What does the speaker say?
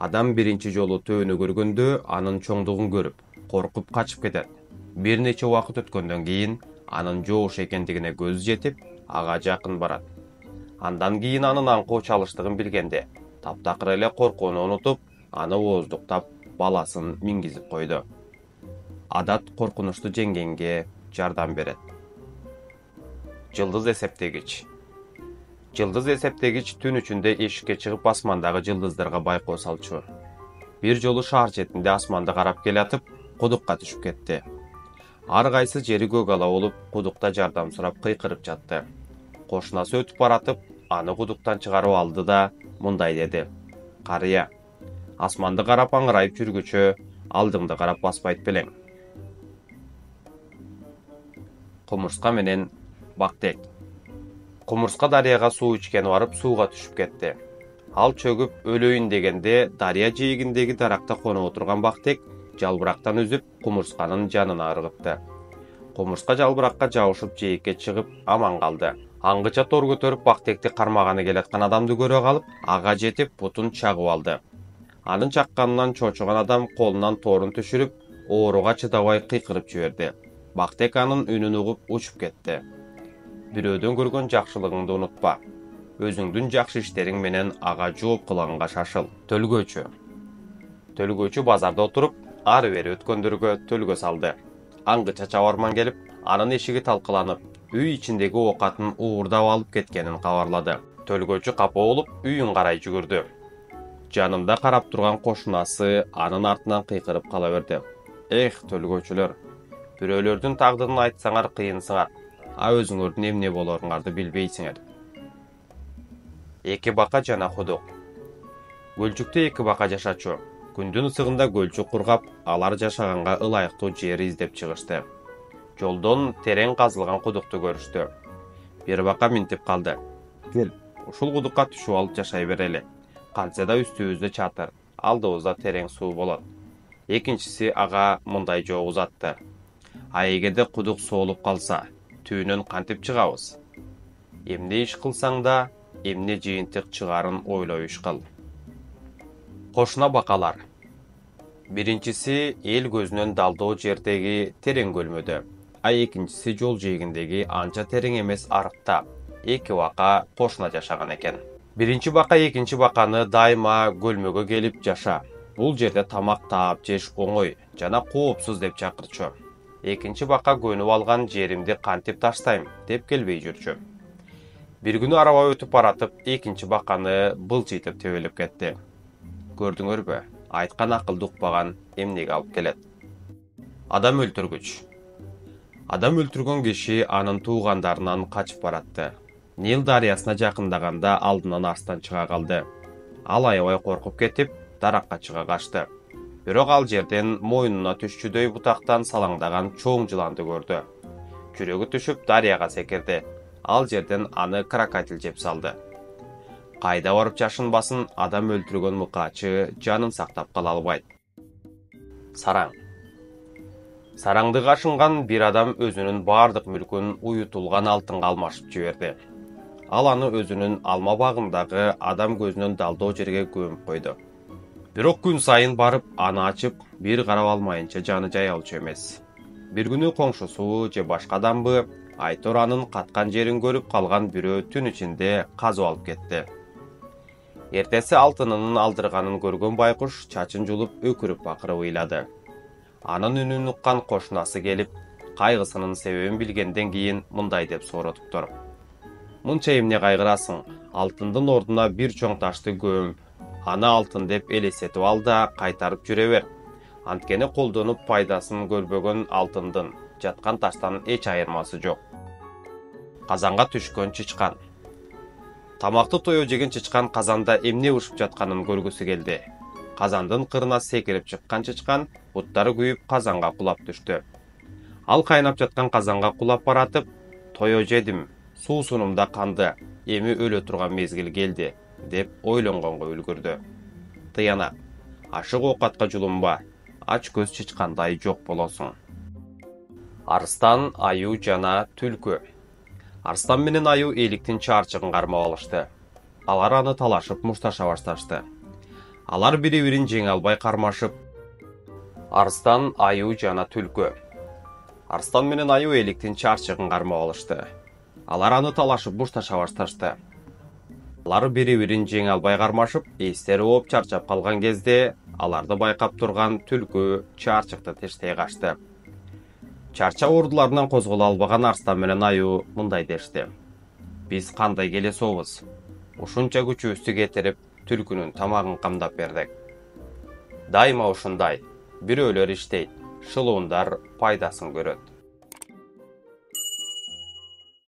Адам биринчи жолу төөнү көргөндө анын чоңдугун көрүп, коркуп качып кетет. Бир нече убакыт өткөндөн кийин анын жоош экендигине көзү жетип, ага жакын барат. Андан кийин анын аңкоо чалыштыгын билгенде, таптакыр эле коркууну унутуп, аны ооздуктап, баласын мингизип койду. Адат коркунучту жеңгенге жардам берет. Жылдыз эсептегич. Жылдыз эсептегич түн ичинде эшикке чыгып асмандагы жылдыздарга байкоо салчу. Бир жолу шаар четинде асманды карап келатып, кудукка түшүп кетти. Ар кайсы жери көк ала болуп, кудукта жардам сурап кыйкырып жатты. Кошунасы өтүп баратып, аны кудуктан чыгарып алды да мындай деди: "Карыя, асманды карап аңырайып жүргүчө, алдыңды карап баспайт белең." Кумурска менен бактек. Кумурска дарыяга суу ичкени барып сууга түшүп кетти. Ал чөгүп өлөйүн дегенде дарыя жээгиндеги даракта конуп отурган бактек жалбырактан үзүп кумурсканын жанына ыргытты. Кумурска жалбыракка жабышып жээкке чыгып аман калды. Аңгыча тор көтөрүп бактекти кармаганы келаткан адамды көрө калып, ага жетип бутун чагып алды. Анын чакканынан чочуган адам колунан торун түшүрүп, ооруга чыдабай кыйкырып жиберди. Бактек анын үнүн угуп учуп кетти. Бирөөдөн көргөн жакшылыгыңды унутпа. Өзүңдүн жакшы иштериң менен ага жооп кылганга шашыл. Төлгөөчү. Төлгөөчү базарда отуруп, ары бери өткөндөргө төлгө салды. Аңгыча чабарман келип, анын эшиги талкаланып, үй ичиндеги оокатын уурдап алып кеткенин кабарлады. Төлгөөчү капа болуп, үйүн карай жүгүрдү. Жанында карап турган кошунасы анын артынан кыйкырып кала берди: "Эх, төлгөөчүлөр, бирөөлөрдүн тагдырын айтсаңар кыйынсыңар, а өзүңөрдүн эмне болоруңарды билбейсиңер." Эки бака жана кудук. Көлчүктө эки бака жашачу. Күндүн ысыгында көлчүк кургап, алар жашаганга ылайыктуу жер издеп чыгышты. Жолдон терең казылган кудукту көрүштү. Бир бака минтип калды: "Кел, ушул кудукка түшүп алып жашай берели. Кантсе да үстүбүздө чатыр, алдыбызда терең суу болот." Экинчиси ага мындай жооп узатты: "А эгерде кудук соолуп калса, түбүнөн кантип чыгабыз? Эмне иш кылсаң да, эмне жыйынтык чыгарын ойлой иш кыл." Кошуна бакалар. Биринчиси эл көзүнөн далдоо жердеги терең көлмөдө, а экинчиси жол жээгиндеги анча терең эмес арыкта. Эки бака кошуна жашаган экен. Биринчи бака экинчи баканы дайыма көлмөгө келип жаша. Бул жерде тамак таап жеш оңой жана коопсуз деп чакырчу. Экинчи бака көнүп алган жеримди кантип таштайм деп келбей жүрчү. Бир күнү араба өтүп баратып, экинчи баканы былчыйтып тебелеп кетти. Көрдүңөрбү? Айткан акылды укпаган эмнеге алып келет? Адам өлтүргүч. Адам өлтүргөн киши анын туугандарынан качып баратты. Нил дарыясына жакындаганда алдынан арстан чыга калды. Ал аябай коркуп кетип, даракка чыга качты. Бирок ал жерден мойнуна түшчүдөй бутактан салаңдаган чоң жыланды көрдү. Жүрөгү түшүп дарыяга секирди. Ал жерден аны крокодил жеп салды. Кайда барып жашынбасын, адам өлтүргөн мыкаачы жанын сактап кала албайт. Сараң. Сараңды кашынган бир адам өзүнүн бардык мүлкүн уютулган алтынга алмашып жиберди. Ал аны өзүнүн алма багындагы адам көзүнөн далдоо жерге көмүп койду. Бирок күн сайын барып аны ачып, бир карап алмайынча жаны жай алчу эмес. Бир күнү коңшусу же башка адамбы айтор анын каткан жерин көрүп калган бирөө түн ичинде казып алып кетти. Эртеси алтынынын алдырганын көргөн байкуш чачын жулуп өкүрүп бакырып ыйлады. Анын үнүн уккан кошунасы келип, кайгысынын себебин билгенден кийин мындай деп сооротуптур: "Мынча эмне кайгырасың? Алтындын ордуна бир чоң ташты көмүп, аны алтын деп элестетип ал да кайтарып жүрө бер. Анткени колдонуп пайдасын көрбөгөн алтындын жаткан таштан эч айырмасы жок." Казанга түшкөн чычкан. Тамакты тое жеген чычкан казанда эмне бышып жатканын көргүсү келди. Казандын кырына секирип чыккан чычкан буттары күйүп казанга кулап түштү. Ал кайнап жаткан казанга кулап баратып: "Тое жедим, суусунумда канды, эми өлө турган мезгил келди" деп ойлонгонго үлгүрдү. Тыянак. Ашык оокатка жулунба, ач көз чычкандай жок болосуң. Арстан, аю жана түлкү. Арстан менен аю эликтин чаарчыгын кармап алышты. Алар аны талашып мушташа башташты. Алар бири-бирин жеңе албай кармашып, арстан, аю жана түлкү. Арстан менен аю эликтин чарчыгын кармап алышты. Алар аны талашып бушташа башташты. Алар бири-бирин жеңе албай кармашып, эстери ооп чарчап калган кезде, аларды байкап турган түлкү чарчыкты тештей качты. Чарчак ордуларынан козголо албаган арстан менен аю мындай дешти: "Биз кандай келесобуз? Ушунча күчүбүздү кетирип, түлкүнүн тамагын камдап бердик. Дайыма ушундай. Бирөөлөр иштейт, шылуундар пайдасын көрөт.